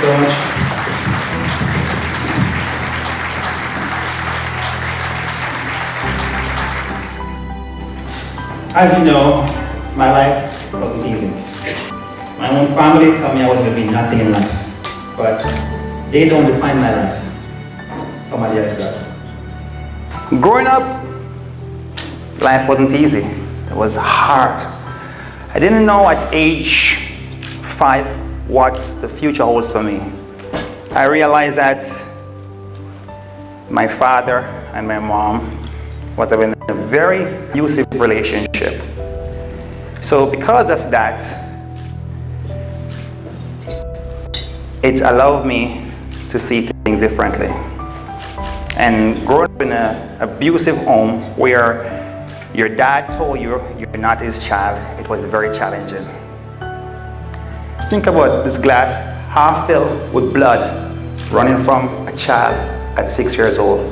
so much. As you know, my life wasn't easy. My own family told me I was going to be nothing in life, but they don't define my life. Somebody else does. Growing up, life wasn't easy. It was hard. I didn't know at age 5 what the future holds for me. I realized that my father and my mom was in a very abusive relationship. So because of that, it allowed me to see things differently. And growing up in an abusive home where your dad told you you're not his child, it was very challenging. Just think about this glass half filled with blood running from a child at 6 years old,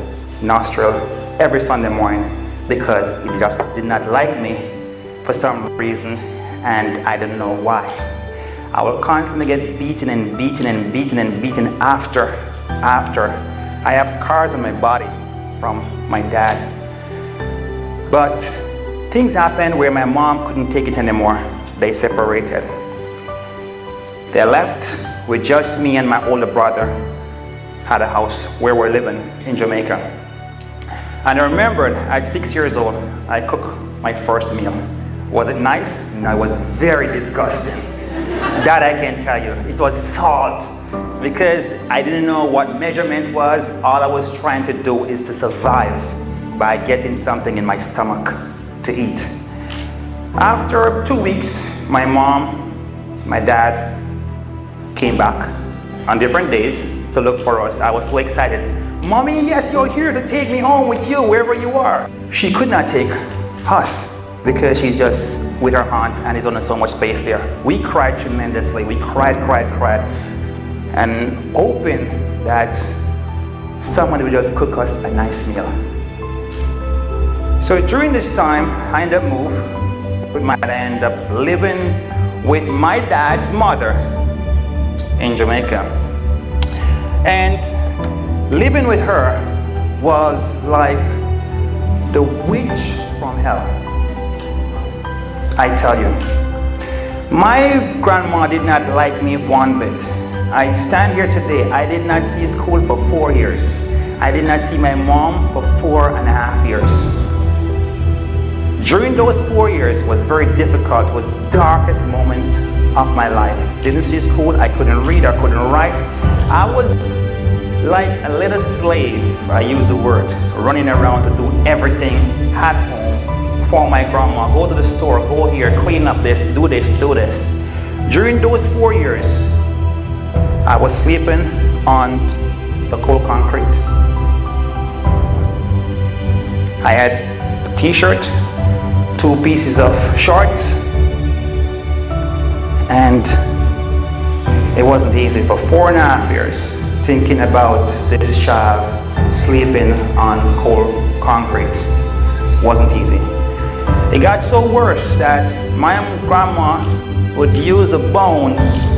nostril, every Sunday morning, because he just did not like me for some reason, and I didn't know why. I will constantly get beaten and beaten and beaten and beaten after. I have scars on my body from my dad. But things happened where my mom couldn't take it anymore. They separated. They left with just me and my older brother had a house where we're living in Jamaica. And I remembered at 6 years old, I cooked my first meal. Was it nice? No, it was very disgusting. That I can tell you. It was salt, because I didn't know what measurement was. All I was trying to do is to survive by getting something in my stomach to eat. After 2 weeks, my mom, my dad came back on different days to look for us. I was so excited. Mommy, yes, you're here to take me home with you wherever you are. She could not take us because she's just with her aunt and there's only so much space there. We cried tremendously. We cried, and hoping that someone would just cook us a nice meal. So during this time, I ended up moving. I ended up living with my dad's mother in Jamaica. And living with her was like the witch from hell. I tell you, my grandma did not like me one bit. I stand here today, I did not see school for 4 years. I did not see my mom for 4.5 years. During those 4 years was very difficult, was the darkest moment of my life. Didn't see school, I couldn't read, I couldn't write. I was like a little slave, I use the word, running around to do everything at home for my grandma. Go to the store, go here, clean up this, do this, do this. During those 4 years, I was sleeping on the cold concrete. I had a t-shirt, 2 pieces of shorts, and it wasn't easy for 4.5 years thinking about this child sleeping on cold concrete. Wasn't easy. It got so worse that my grandma would use the bones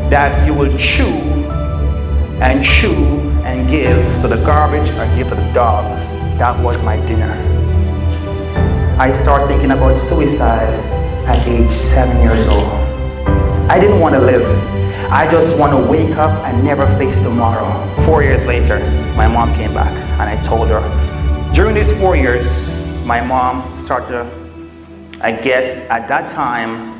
that you will chew and give to the garbage or give to the dogs. That was my dinner. I started thinking about suicide at age 7 years old. I didn't want to live. I just want to wake up and never face tomorrow. 4 years later, my mom came back and I told her. During these 4 years, my mom started, I guess at that time,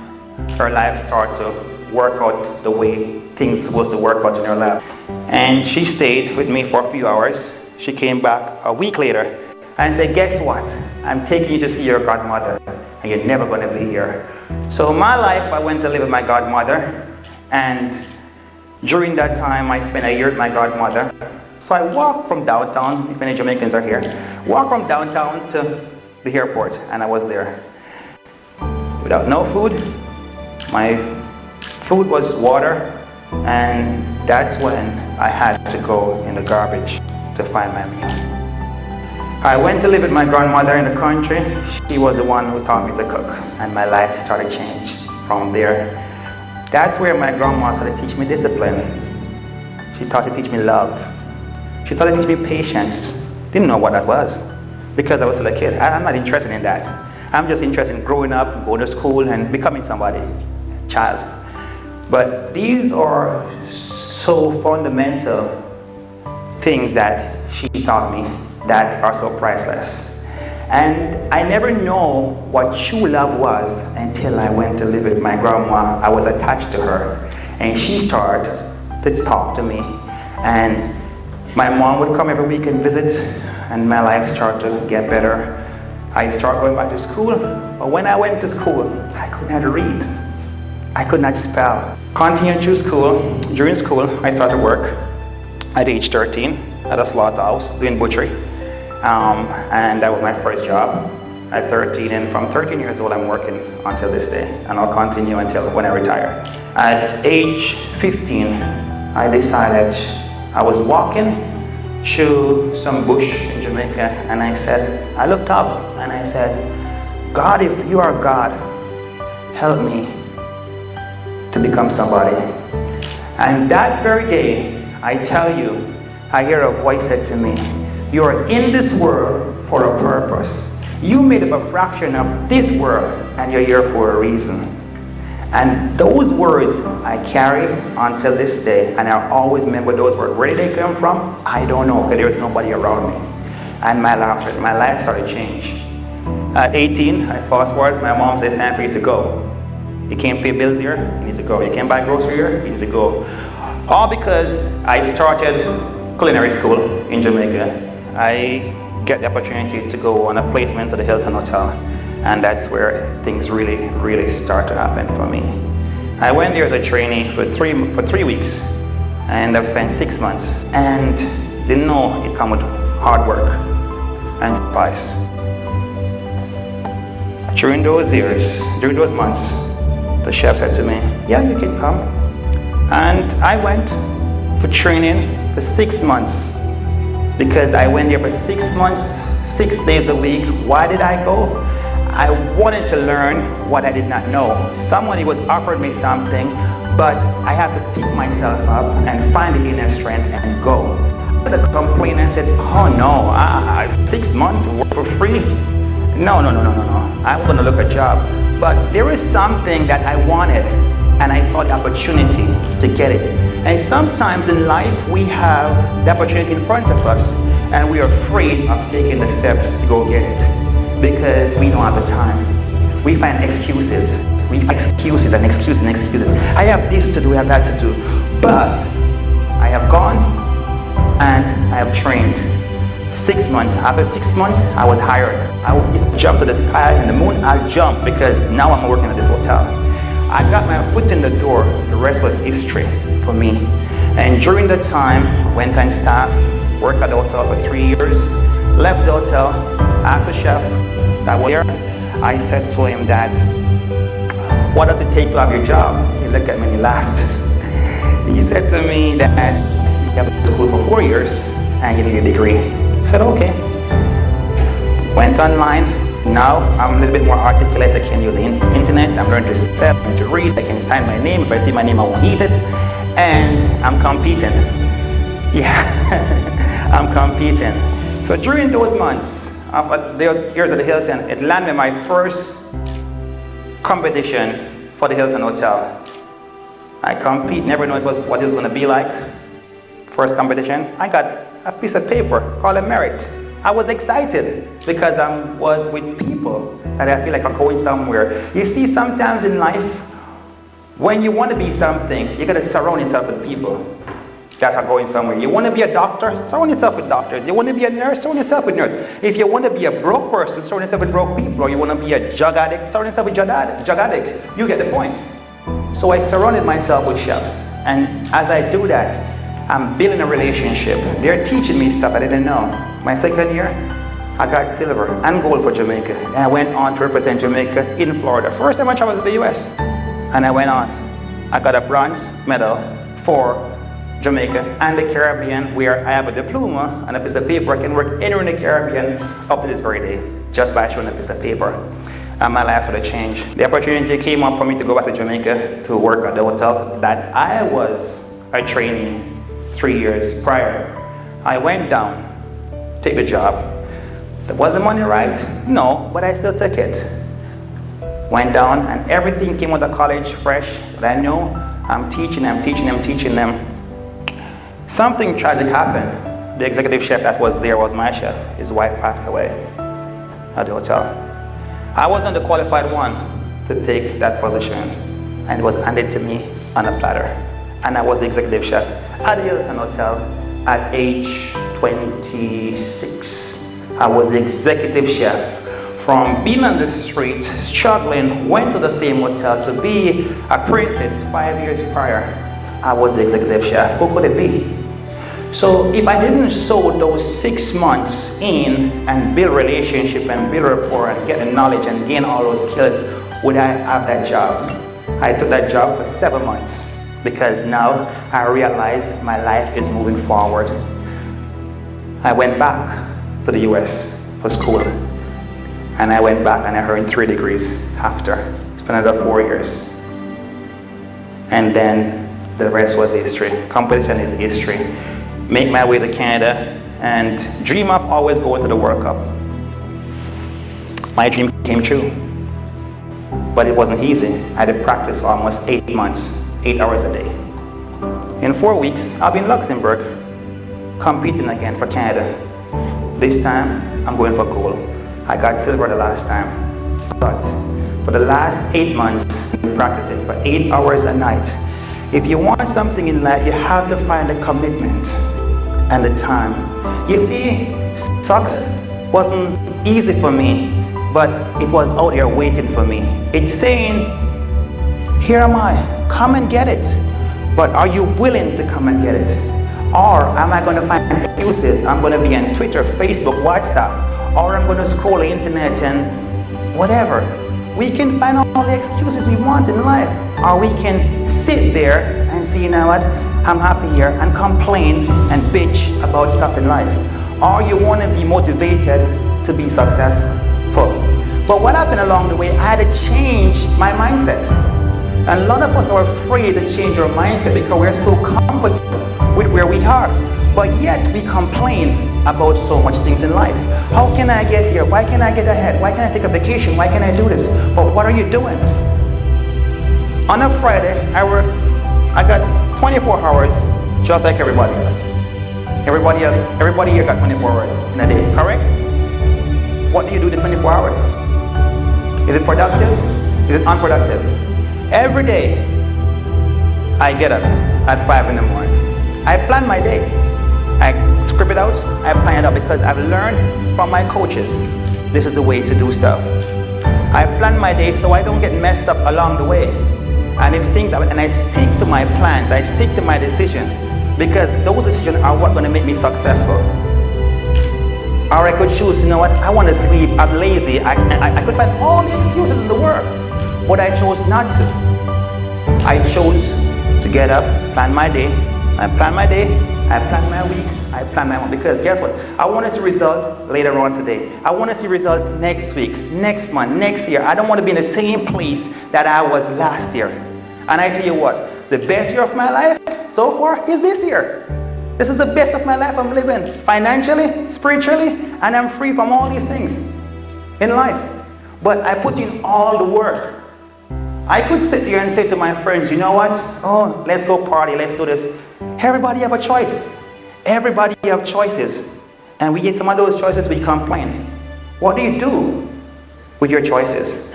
her life started to work out the way things supposed to work out in her life. And she stayed with me for a few hours. She came back a week later and said, guess what? I'm taking you to see your godmother and you're never going to be here. So in my life, I went to live with my godmother, and during that time, I spent a year with my godmother. So I walked from downtown, if any Jamaicans are here, walked from downtown to the airport, and I was there. Without no food, my food was water, and that's when I had to go in the garbage to find my meal. I went to live with my grandmother in the country. She was the one who taught me to cook, and my life started to change from there. That's where my grandma started to teach me discipline. She thought to teach me love. She thought to teach me patience. Didn't know what that was because I was still a kid. I'm not interested in that. I'm just interested in growing up, going to school, and becoming somebody, child. But these are so fundamental things that she taught me that are so priceless. And I never know what true love was until I went to live with my grandma. I was attached to her, and she started to talk to me. And my mom would come every week and visit, and my life started to get better. I started going back to school, but when I went to school, I could not read. I could not spell. Continued through school. During school, I started work at age 13 at a slaughterhouse doing butchery. And that was my first job at 13. And from 13 years old, I'm working until this day. And I'll continue until when I retire. At age 15, I decided I was walking through some bush in Jamaica. And I looked up and I said, God, if you are God, help me to become somebody. And that very day, I tell you, I hear a voice said to me, you are in this world for a purpose. You made up a fraction of this world and you're here for a reason. And those words I carry until this day, and I always remember those words. Where did they come from? I don't know, because there's nobody around me. And my life started to change. At 18, I fast forward, my mom says, it's time for you to go. You can't pay bills here, you need to go. You can't buy groceries here, you need to go. All because I started culinary school in Jamaica. I get the opportunity to go on a placement to the Hilton Hotel, and that's where things really, really start to happen for me. I went there as a trainee for three weeks, and I've spent 6 months, and didn't know it come with hard work and sacrifice. During those months, the chef said to me, yeah, you can come. And I went for training for 6 months. Because I went there for 6 months, 6 days a week. Why did I go? I wanted to learn what I did not know. Somebody was offering me something, but I had to pick myself up and find the inner strength and go. I had to complain and said, oh no, 6 months to work for free? No. I'm gonna look a job. But there is something that I wanted, and I saw the opportunity to get it. And sometimes in life, we have the opportunity in front of us, and we are afraid of taking the steps to go get it because we don't have the time. We find excuses. We find excuses and excuses and excuses. I have this to do, I have that to do. But I have gone and I have trained. 6 months. After 6 months, I was hired. I would jump to the sky and the moon. I'll jump because now I'm working at this hotel. I got my foot in the door. The rest was history for me. And during that time, went on staff, worked at the hotel for 3 years, left the hotel, asked the chef that was there. I said to him that, what does it take to have your job? He looked at me and he laughed. He said to me that you have to school for 4 years and you need a degree. I said, okay. Went online. Now I'm a little bit more articulate. I can use the internet. I'm learning to spell and to read. I can sign my name. If I see my name, I won't eat it. And I'm competing. Yeah, I'm competing. So during those months of the years at the Hilton, it landed my first competition for the Hilton Hotel. I compete, never know what it was going to be like. First competition, I got a piece of paper called a merit. I was excited because I was with people that I feel like I'm going somewhere. You see, sometimes in life, when you want to be something, you got to surround yourself with people. That's how going somewhere. You want to be a doctor? Surround yourself with doctors. You want to be a nurse? Surround yourself with nurses. If you want to be a broke person, surround yourself with broke people. Or you want to be a drug addict? Surround yourself with drug addict. You get the point. So I surrounded myself with chefs. And as I do that, I'm building a relationship. They're teaching me stuff I didn't know. My second year, I got silver and gold for Jamaica. And I went on to represent Jamaica in Florida. First time I traveled to the US. And I went on. I got a bronze medal for Jamaica and the Caribbean, where I have a diploma and a piece of paper. I can work anywhere in the Caribbean up to this very day, just by showing a piece of paper. And my life would have changed. The opportunity came up for me to go back to Jamaica to work at the hotel that I was a trainee 3 years prior. I went down, take the job. Was the money right? No, but I still took it. Went down and everything came out of college fresh. But I know I'm teaching them. Something tragic happened. The executive chef that was there was my chef. His wife passed away at the hotel. I wasn't the qualified one to take that position, and it was handed to me on a platter. And I was the executive chef at the Hilton Hotel at age 26. I was the executive chef. From being on the street, struggling, went to the same hotel to be apprentice 5 years prior. I was the executive chef. Who could it be? So if I didn't sow those 6 months in and build relationship and build rapport and get the knowledge and gain all those skills, would I have that job? I took that job for 7 months because now I realize my life is moving forward. I went back to the US for school, and I went back and I earned 3 degrees after. Spent another 4 years. And then the rest was history. Competition is history. Make my way to Canada and dream of always going to the World Cup. My dream came true, but it wasn't easy. I had to practice almost 8 months, 8 hours a day. In 4 weeks, I'll be in Luxembourg, competing again for Canada. This time, I'm going for gold. I got silver the last time, but for the last 8 months, I'm practicing for 8 hours a night. If you want something in life, you have to find the commitment and the time. You see, success wasn't easy for me, but it was out there waiting for me. It's saying, here am I, come and get it. But are you willing to come and get it? Or am I going to find excuses? I'm going to be on Twitter, Facebook, WhatsApp, or I'm going to scroll the internet and whatever. We can find all the excuses we want in life, or we can sit there and say, you know what, I'm happy here, and complain and bitch about stuff in life. Or you want to be motivated to be successful. But what happened along the way, I had to change my mindset. And a lot of us are afraid to change our mindset because we're so comfortable with where we are. But yet we complain about so much things in life. How can I get here? Why can't I get ahead? Why can't I take a vacation? Why can't I do this? But what are you doing? On a Friday, I got 24 hours just like everybody else. Everybody here got 24 hours in a day, correct? What do you do the 24 hours? Is it productive? Is it unproductive? Every day, I get up at 5 in the morning. I plan my day. I script it out, I plan it out because I've learned from my coaches. This is the way to do stuff. I plan my day so I don't get messed up along the way. And if things happen, and I stick to my plans, I stick to my decision, because those decisions are what going to make me successful. Or I could choose, you know what, I want to sleep, I'm lazy, I could find all the excuses in the world, but I chose not to. I chose to get up, plan my day, I plan my day, I plan my week, I plan my month, because guess what? I want to see result later on today. I want to see result next week, next month, next year. I don't want to be in the same place that I was last year. And I tell you what, the best year of my life so far is this year. This is the best of my life I'm living, financially, spiritually, and I'm free from all these things in life. But I put in all the work. I could sit here and say to my friends, you know what? Oh, let's go party, let's do this. Everybody have a choice. Everybody have choices. And we get some of those choices, we complain. What do you do with your choices?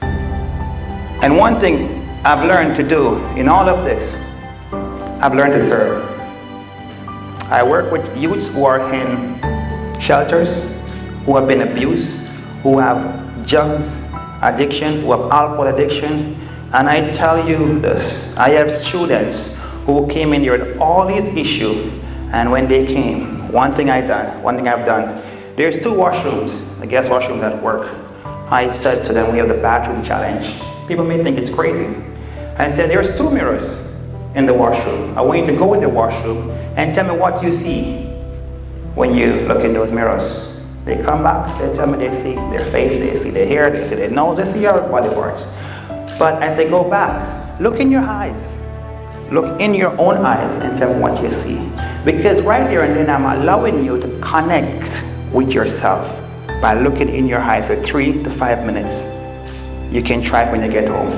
And one thing I've learned to do in all of this, I've learned to serve. I work with youths who are in shelters, who have been abused, who have drugs addiction, who have alcohol addiction. And I tell you this, I have students who came in here with all these issues, and when they came, one thing I've done, there's 2 washrooms, the guest washrooms at work. I said to them, we have the bathroom challenge. People may think it's crazy. I said, there's 2 mirrors in the washroom. I want you to go in the washroom and tell me what you see when you look in those mirrors. They come back, they tell me they see their face, they see their hair, they see their nose, they see your body parts. But I say, go back, look in your eyes. Look in your own eyes and tell me what you see. Because right there and then I'm allowing you to connect with yourself by looking in your eyes for 3 to 5 minutes. You can try it when you get home.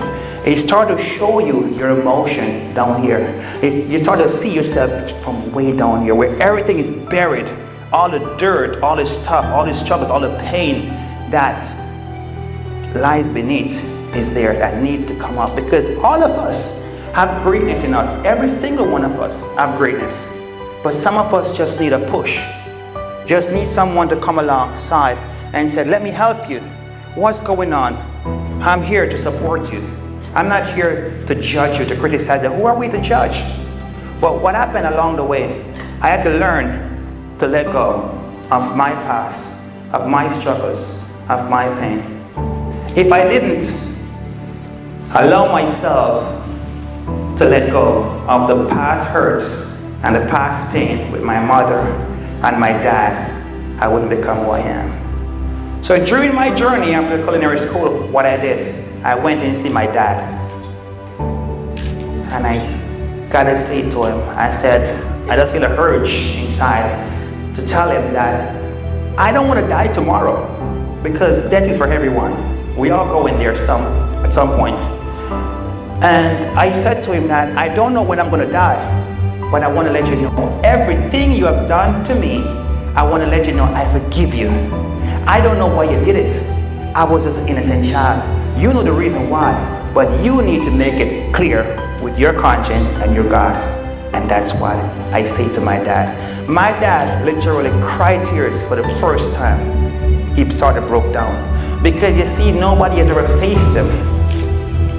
It starts to show you your emotion down here. You start to see yourself from way down here where everything is buried. All the dirt, all the stuff, all the struggles, all the pain that lies beneath is there that need to come up, because all of us have greatness in us. Every single one of us have greatness. But some of us just need a push. Just need someone to come alongside and say, let me help you. What's going on? I'm here to support you. I'm not here to judge you, to criticize you. Who are we to judge? But what happened along the way, I had to learn to let go of my past, of my struggles, of my pain. If I didn't allow myself to let go of the past hurts and the past pain with my mother and my dad, I wouldn't become who I am. So during my journey after culinary school, what I did, I went and see my dad. And I gotta say to him, I said, I just feel an urge inside to tell him that I don't want to die tomorrow, because death is for everyone. We all go in there at some point. And I said to him that I don't know when I'm going to die, but I want to let you know everything you have done to me. I want to let you know I forgive you. I don't know why you did it. I was just an innocent child. You know the reason why, but you need to make it clear with your conscience and your God. And that's what I say to my dad. My dad literally cried tears for the first time. He sort of broke down. Because you see, nobody has ever faced him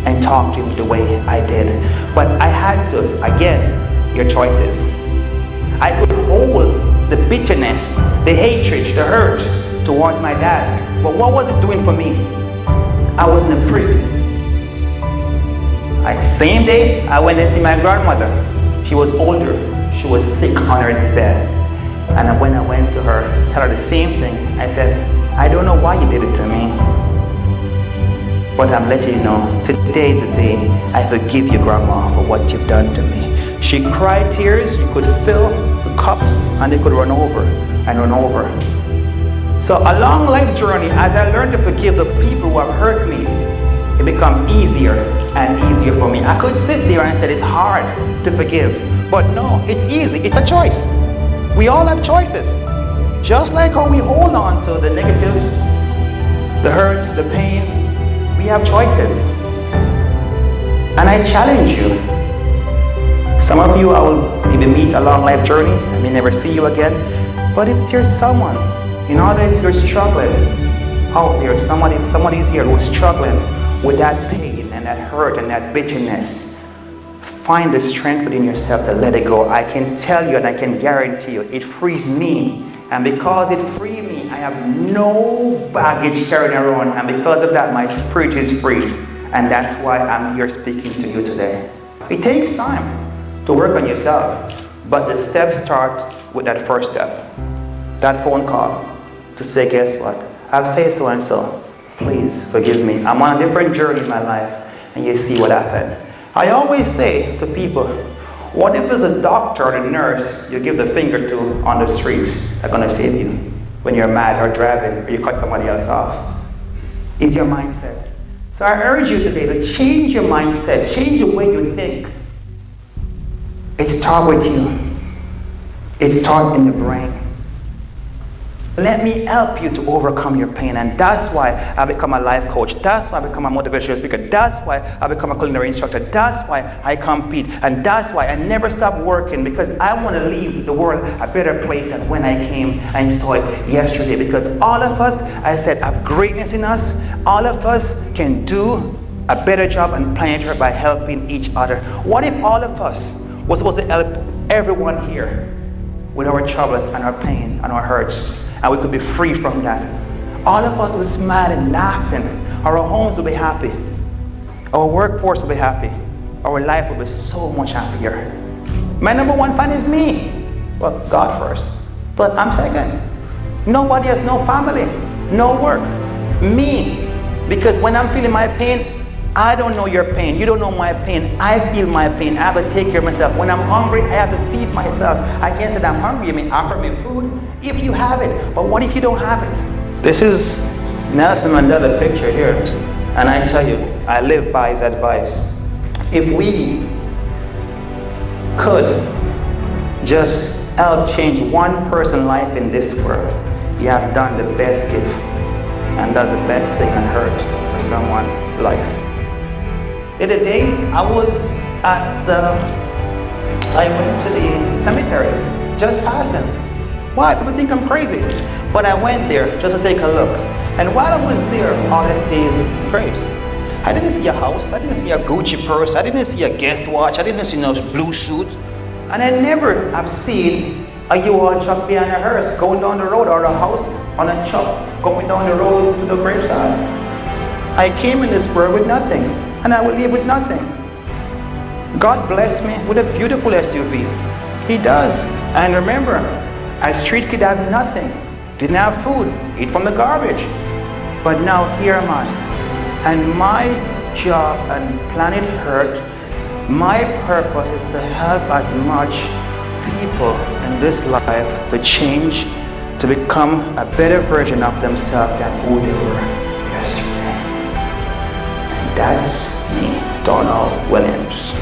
and talked to him the way I did. But I had to, again, your choices. I could hold the bitterness, the hatred, the hurt towards my dad. But what was it doing for me? I was in a prison. Same day, I went and see my grandmother. She was older. She was sick on her bed. And when I went to her, tell her the same thing, I said, I don't know why you did it to me, but I'm letting you know, today is the day I forgive you, Grandma, for what you've done to me. She cried tears. You could fill the cups and they could run over and run over. So along life journey, as I learned to forgive the people who have hurt me, it became easier and easier for me. I could sit there and say it's hard to forgive, but no, it's easy. It's a choice. We all have choices. Just like how we hold on to the negative, the hurts, the pain, we have choices. And I challenge you. Some of you I will maybe meet along life journey. I may never see you again. But if there's someone, in order if you're struggling out there, somebody's here who's struggling with that pain and that hurt and that bitterness, find the strength within yourself to let it go. I can tell you and I can guarantee you, it frees me. And because it freed me, I have no baggage carrying around. And because of that, my spirit is free. And that's why I'm here speaking to you today. It takes time to work on yourself. But the steps start with that first step. That phone call to say, guess what? I've said so and so. Please forgive me. I'm on a different journey in my life. And you see what happened. I always say to people, what if there's a doctor or a nurse you give the finger to on the street that's going to save you when you're mad or driving or you cut somebody else off? Is your mindset. So I urge you today to change your mindset, change the way you think. It starts with you. It starts in the brain. Let me help you to overcome your pain. And that's why I become a life coach. That's why I become a motivational speaker. That's why I become a culinary instructor. That's why I compete. And that's why I never stop working, because I want to leave the world a better place than when I came and saw it yesterday. Because all of us, I said, have greatness in us. All of us can do a better job on planet Earth by helping each other. What if all of us was supposed to help everyone here with our troubles and our pain and our hurts? And we could be free from that. All of us will smile and laughing. Our homes will be happy. Our workforce will be happy. Our life will be so much happier. My number one fan is me. Well, God first. But I'm second. Nobody has no family, no work. Me. Because when I'm feeling my pain, I don't know your pain. You don't know my pain. I feel my pain. I have to take care of myself. When I'm hungry, I have to feed myself. I can't say that I'm hungry. You may offer me food if you have it. But what if you don't have it? This is Nelson Mandela picture here. And I tell you, I live by his advice. If we could just help change one person's life in this world, you have done the best gift. And that's the best thing on earth for someone's life. The other day, I went to the cemetery, just passing. Why? People think I'm crazy. But I went there just to take a look. And while I was there, all I see is graves. I didn't see a house, I didn't see a Gucci purse, I didn't see a guest watch, I didn't see no blue suit. And I never have seen a U-Haul truck behind a hearse going down the road, or a house on a truck going down the road to the graveside. I came in this world with nothing, and I will leave with nothing. God blessed me with a beautiful SUV. He does. And remember, a street kid had nothing, didn't have food, eat from the garbage. But now here am I. And my job on planet Earth, my purpose is to help as much people in this life to change, to become a better version of themselves than who they were yesterday. And that's me, Donald Williams.